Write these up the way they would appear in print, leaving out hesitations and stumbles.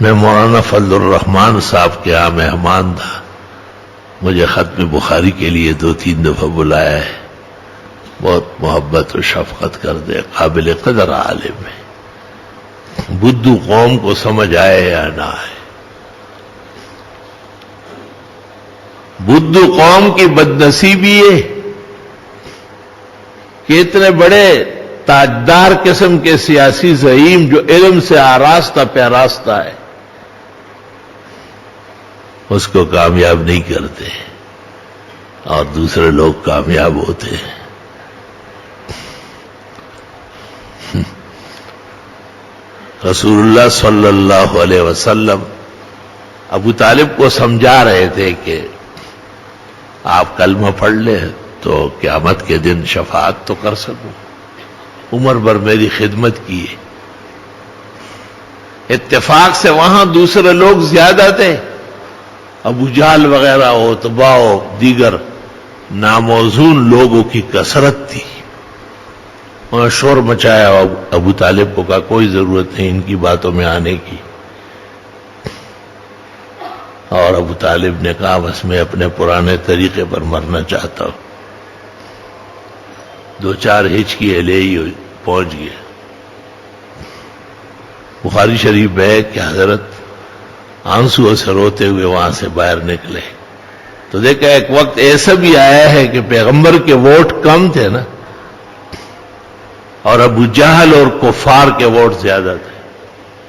میں مولانا فضل الرحمان صاحب کے یہاں مہمان تھا. مجھے ختم بخاری کے لیے 2-3 دفعہ بلایا ہے. بہت محبت و شفقت کر دے, قابل قدر عالم ہے. بدھو قوم کو سمجھ آئے یا نہ آئے, بدھو قوم کی بدنصیبی ہے کہ اتنے بڑے تاجدار قسم کے سیاسی زعیم جو علم سے آراستہ پیراستہ ہے, اس کو کامیاب نہیں کرتے اور دوسرے لوگ کامیاب ہوتے ہیں. رسول اللہ صلی اللہ علیہ وسلم ابو طالب کو سمجھا رہے تھے کہ آپ کلمہ پڑھ لیں تو قیامت کے دن شفاعت تو کر سکوں. عمر بھر میری خدمت کی. اتفاق سے وہاں دوسرے لوگ زیادہ تھے, ابو جہل وغیرہ, عتبہ و دیگر ناموزون لوگوں کی کثرت تھی. وہاں شور مچایا. ابو طالب کو کہا کوئی ضرورت نہیں ان کی باتوں میں آنے کی. اور ابو طالب نے کہا بس میں اپنے پرانے طریقے پر مرنا چاہتا ہوں. 2-4 ہچکیاں لے ہی پہنچ گئے. بخاری شریف میں ہے کہ حضرت آنسو سے روتے ہوئے وہاں سے باہر نکلے تو دیکھا ایک وقت ایسا بھی آیا ہے کہ پیغمبر کے ووٹ کم تھے نا, اور ابو جہل اور کفار کے ووٹ زیادہ تھے.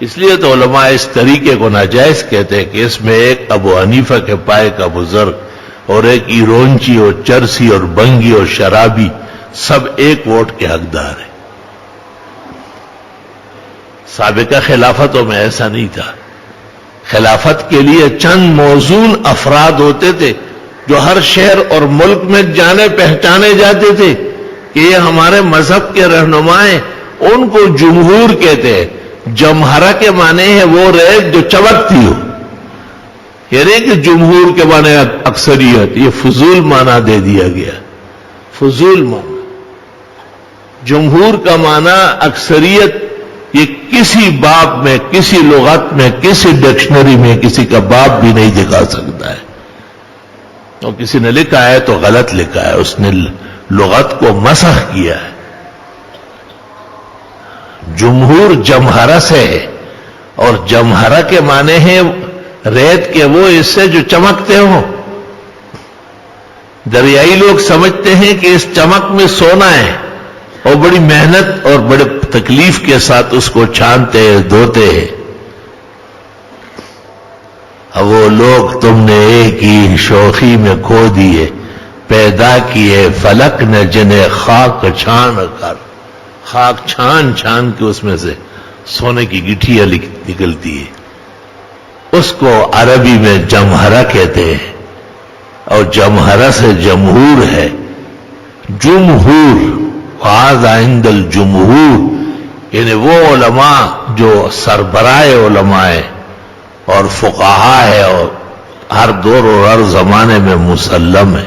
اس لیے تو علماء اس طریقے کو ناجائز کہتے ہیں کہ اس میں ایک ابو حنیفہ کے پائے کا بزرگ اور ایک ایرونچی اور چرسی اور بنگی اور شرابی سب ایک ووٹ کے حقدار ہیں. سابقہ خلافتوں میں ایسا نہیں تھا. خلافت کے لیے چند موزون افراد ہوتے تھے جو ہر شہر اور ملک میں جانے پہچانے جاتے تھے کہ یہ ہمارے مذہب کے رہنما ہیں. ان کو جمہور کہتے ہیں. جمہرہ کے معنی ہے وہ ریت جو چمکتی ہو, یہ نہیں کہ جمہور کے معنی اکثریت. یہ فضول معنی دے دیا گیا, فضول معنی. جمہور کا معنی اکثریت. یہ کسی باب میں, کسی لغت میں, کسی ڈکشنری میں کسی کا باب بھی نہیں دکھا سکتا ہے. اور کسی نے لکھا ہے تو غلط لکھا ہے, اس نے لغت کو مسخ کیا ہے. جمہور جمہرہ سے ہے, اور جمہرہ کے معنی ہیں ریت کے وہ حصے جو چمکتے ہوں. دریائی لوگ سمجھتے ہیں کہ اس چمک میں سونا ہے, اور بڑی محنت اور بڑے تکلیف کے ساتھ اس کو چھانتے ہیں, دھوتے ہیں. اب وہ لوگ تم نے ایک ہی شوخی میں کھو دیے, پیدا کیے فلک نے جنہیں خاک چھان کر. خاک چھان چھان کے اس میں سے سونے کی گٹھیاں نکلتی ہے. اس کو عربی میں جمہرہ کہتے ہیں, اور جمہرہ سے جمہور ہے. جمہور وَهَذَا عِنْدَ الْجُمْهُورِ, یعنی وہ علماء جو سربراہ علماء ہیں اور فقہا ہے, اور ہر دور اور ہر زمانے میں مسلم ہے.